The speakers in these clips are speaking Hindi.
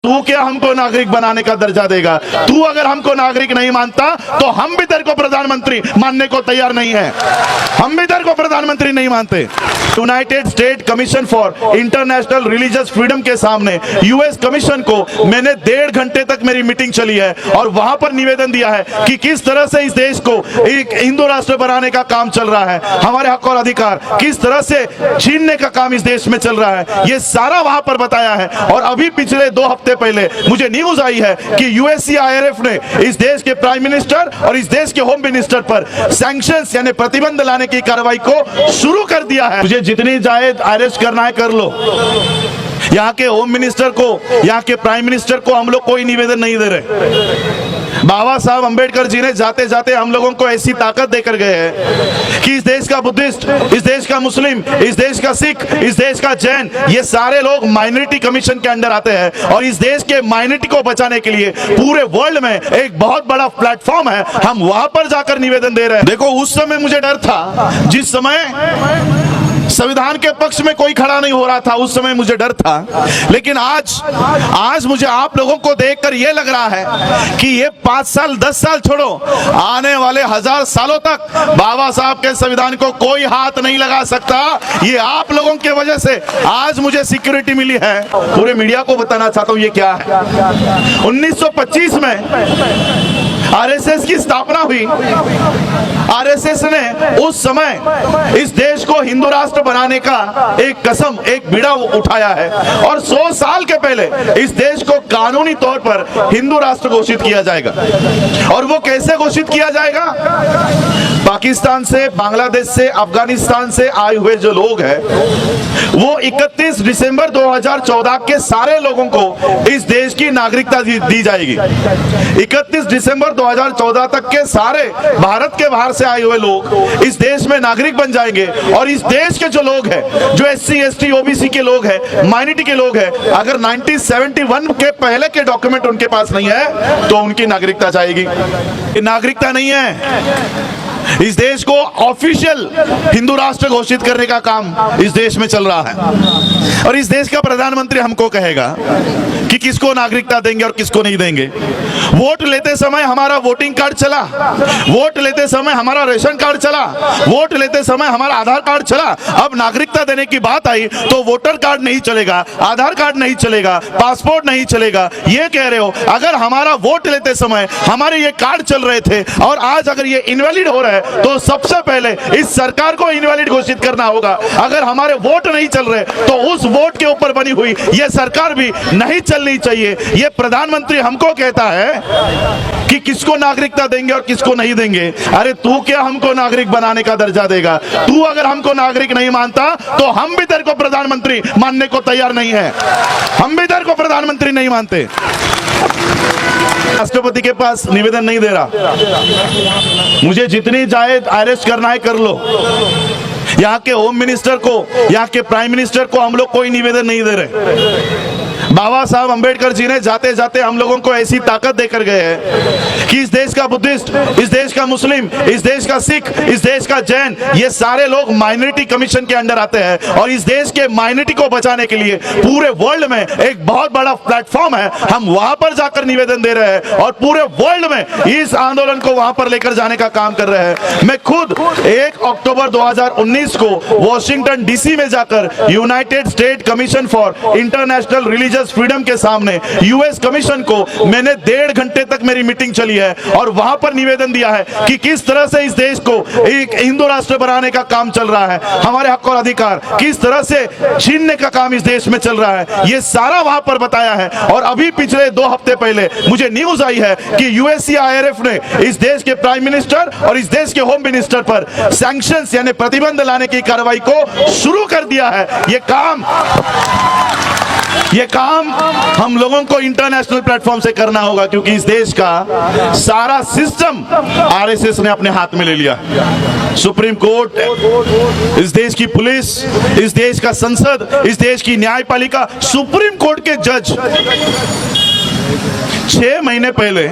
तू क्या हमको नागरिक बनाने का दर्जा देगा? तू अगर हमको नागरिक नहीं मानता तो हम भी तेरे को प्रधानमंत्री मानने को तैयार नहीं है। हम भी तेरे को प्रधानमंत्री नहीं मानते। United state commission for international religious freedom के सामने यूएस कमीशन को मैंने 1.5 घंटे तक मेरी मीटिंग चली है और वहां पर निवेदन दिया है कि किस तरह से इस देश को एक हिंदू राष्ट्र बनाने का काम चल रहा है, हमारे हक और अधिकार किस तरह से छीनने का काम इस देश में चल रहा है, ये सारा वहां पर बताया है। और अभी पिछले 2 हफ्ते पहले मुझे न्यूज आई है कि यूएससीआईआरएफ ने इस देश के प्राइम मिनिस्टर और इस देश के होम मिनिस्टर पर सैंक्शंस यानी प्रतिबंध लाने की कार्रवाई को शुरू कर दिया है। मुझे जितनी चाहे अरेस्ट करना है कर लो। यहाँ के होम मिनिस्टर को, यहाँ के प्राइम मिनिस्टर को हम लोग कोई निवेदन नहीं दे रहे। बाबा साहब अंबेडकर जी ने जाते जाते हम लोगों को ऐसी ताकत देकर गए हैं कि इस देश का बुद्धिस्ट, इस देश का मुस्लिम, इस देश का सिख, इस देश का जैन, ये सारे लोग माइनॉरिटी कमीशन के अंडर आते हैं और इस देश के माइनॉरिटी को बचाने के लिए पूरे वर्ल्ड में एक बहुत बड़ा प्लेटफॉर्म है। हम वहां पर जाकर निवेदन दे रहे हैं। देखो, उस समय मुझे डर था, जिस समय संविधान के पक्ष में कोई खड़ा नहीं हो रहा था, उस समय मुझे डर था। लेकिन आज मुझे आप लोगों को देखकर यह लग रहा है कि ये 5 साल 10 साल छोड़ो, आने वाले 1000 सालों तक बाबा साहब के संविधान को कोई हाथ नहीं लगा सकता। ये आप लोगों की वजह से आज मुझे सिक्योरिटी मिली है। पूरे मीडिया को बताना चाहता हूं ये क्या है। 1925 में आरएसएस की स्थापना हुई। आरएसएस ने उस समय इस देश को हिंदू राष्ट्र बनाने का एक कसम, एक बीड़ा उठाया है और 100 साल के पहले इस देश को कानूनी तौर पर हिंदू राष्ट्र घोषित किया जाएगा। और वो कैसे घोषित किया जाएगा? पाकिस्तान से, बांग्लादेश से, अफगानिस्तान से आए हुए जो लोग हैं, वो 31 दिसंबर 2014 के सारे लोगों को इस देश की नागरिकता दी जाएगी। 31 दिसंबर 2014 तक के सारे भारत के बाहर से आए हुए लोग इस देश में नागरिक बन जाएंगे। और इस देश के जो लोग हैं, जो SC ST OBC के लोग हैं, माइनॉरिटी के लोग हैं, अगर 1971 के पहले के डॉक्यूमेंट उनके पास नहीं है तो उनकी नागरिकता जाएगी। नागरिकता नहीं है। इस देश को ऑफिशियल हिंदू राष्ट्र घोषित करने का काम इस देश में चल रहा है और इस देश का प्रधानमंत्री हमको कहेगा कि किसको नागरिकता देंगे और किसको नहीं देंगे। वोट लेते समय हमारा वोटिंग कार्ड चला, वोट लेते समय हमारा रेशन कार्ड चला, वोट लेते समय हमारा आधार कार्ड चला। अब नागरिकता देने की बात आई तो वोटर कार्ड नहीं चलेगा, आधार कार्ड नहीं चलेगा, पासपोर्ट नहीं चलेगा। ये कह रहे हो अगर हमारा वोट लेते समय हमारे ये कार्ड चल रहे थे और आज अगर ये इनवैलिड हो रहा है तो सबसे पहले इस सरकार को इनवैलिड घोषित करना होगा। अगर हमारे वोट नहीं चल रहे तो उस वोट के ऊपर बनी हुई ये सरकार भी नहीं चलनी चाहिए। ये प्रधानमंत्री हमको कहता है कि किसको नागरिकता देंगे और किसको नहीं देंगे। अरे तू क्या हमको नागरिक बनाने का दर्जा देगा? तू अगर हमको नागरिक नहीं मानता तो हम भी तेरे को प्रधानमंत्री मानने को तैयार नहीं है। हम भी तेरे को प्रधानमंत्री नहीं मानते। राष्ट्रपति के पास निवेदन नहीं दे रहा। मुझे जितनी चाहे अरेस्ट करना है कर लो। यहाँ के होम मिनिस्टर को, यहाँ के प्राइम मिनिस्टर को हम लोग कोई निवेदन नहीं दे रहे। बाबा साहब अंबेडकर जी ने जाते जाते हम लोगों को ऐसी ताकत देकर गए हैं कि इस देश का बुद्धिस्ट, इस देश का मुस्लिम, इस देश का सिख, इस देश का जैन, ये सारे लोग माइनॉरिटी कमीशन के अंडर आते हैं और इस देश के माइनॉरिटी को बचाने के लिए पूरे वर्ल्ड में एक बहुत बड़ा प्लेटफॉर्म है। हम वहां पर जाकर निवेदन दे रहे हैं और पूरे वर्ल्ड में इस आंदोलन को वहां पर लेकर जाने का काम कर रहे हैं। मैं खुद 1 अक्टूबर 2019 को वॉशिंगटन DC में जाकर United state commission for international religious freedom के सामने यूएस कमीशन को मैंने 1.5 घंटे तक मेरी मीटिंग चली है और वहां पर निवेदन दिया है कि किस तरह से इस देश को एक हिंदू राष्ट्र बनाने का काम चल रहा है, हमारे हक और अधिकार किस तरह से छीनने का काम इस देश में चल रहा है। ये सारा वहां पर बताया है। और अभी पिछले 2 हफ्ते पहले मुझे न्यूज आई है कि यूएससीआईआरएफ ने इस देश के प्राइम मिनिस्टर और इस देश के होम मिनिस्टर पर सैंक्शंस यानी प्रतिबंध लाने की कार्रवाई को शुरू कर दिया है। ये काम हम लोगों को इंटरनेशनल प्लेटफॉर्म से करना होगा क्योंकि इस देश का सारा सिस्टम आरएसएस ने अपने हाथ में ले लिया। सुप्रीम कोर्ट, इस देश की पुलिस, इस देश का संसद, इस देश की न्यायपालिका, सुप्रीम कोर्ट के जज 6 महीने पहले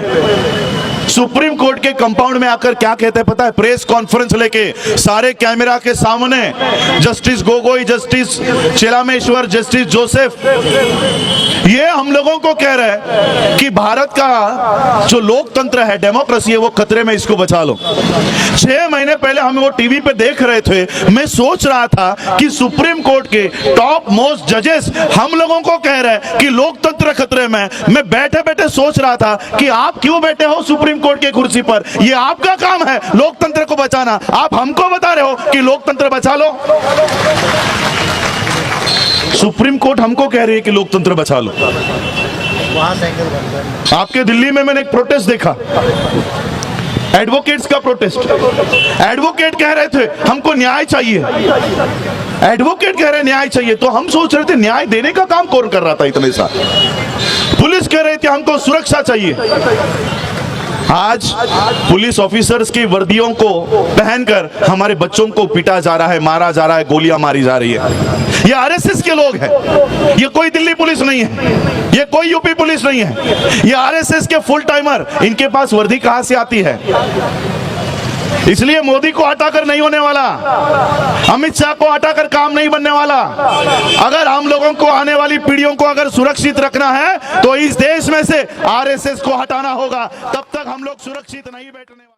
सुप्रीम कोर्ट के कंपाउंड में आकर क्या कहते हैं पता है? प्रेस कॉन्फ्रेंस लेके सारे कैमरा के सामने justice Gogoi, justice Chelameswar, justice Joseph ये हम लोगों को कह रहे हैं कि भारत का जो लोकतंत्र है, डेमोक्रेसी है, वो खतरे में, इसको बचा लो। 6 महीने पहले हम वो टीवी पे देख रहे थे, मैं सोच रहा था कि सुप्रीम कोर्ट के टॉप मोस्ट जजेस हम लोगों को कह रहे हैं कि लोकतंत्र खतरे में। मैं बैठे बैठे सोच रहा था कि आप क्यों बैठे हो सुप्रीम कोर्ट के कुर्सी पर? ये आपका काम है लोकतंत्र को बचाना, आप हमको बता रहे हो कि लोकतंत्र बचा लो। सुप्रीम कोर्ट हमको कह रही है कि लोकतंत्र बचा लो। आपके दिल्ली में मैंने एक प्रोटेस्ट देखा, एडवोकेट्स का प्रोटेस्ट। एडवोकेट कह रहे थे हमको न्याय चाहिए, एडवोकेट कह रहे न्याय चाहिए, तो हम सोच रहे थे न्याय देने का काम कौन कर रहा था इतने साल? पुलिस कह रहे थे हमको सुरक्षा चाहिए। आज पुलिस ऑफिसर्स की वर्दियों को पहनकर हमारे बच्चों को पीटा जा रहा है, मारा जा रहा है, गोलियां मारी जा रही है। ये आरएसएस के लोग हैं, ये कोई दिल्ली पुलिस नहीं है, ये कोई यूपी पुलिस नहीं है, ये आरएसएस के फुल टाइमर। इनके पास वर्दी कहां से आती है? इसलिए मोदी को हटाकर नहीं होने वाला, अमित शाह को हटाकर काम नहीं बनने वाला। अगर हम लोगों को, आने वाली पीढ़ियों को अगर सुरक्षित रखना है तो इस देश में से आरएसएस को हटाना होगा, तब तक हम लोग सुरक्षित नहीं बैठने वाले।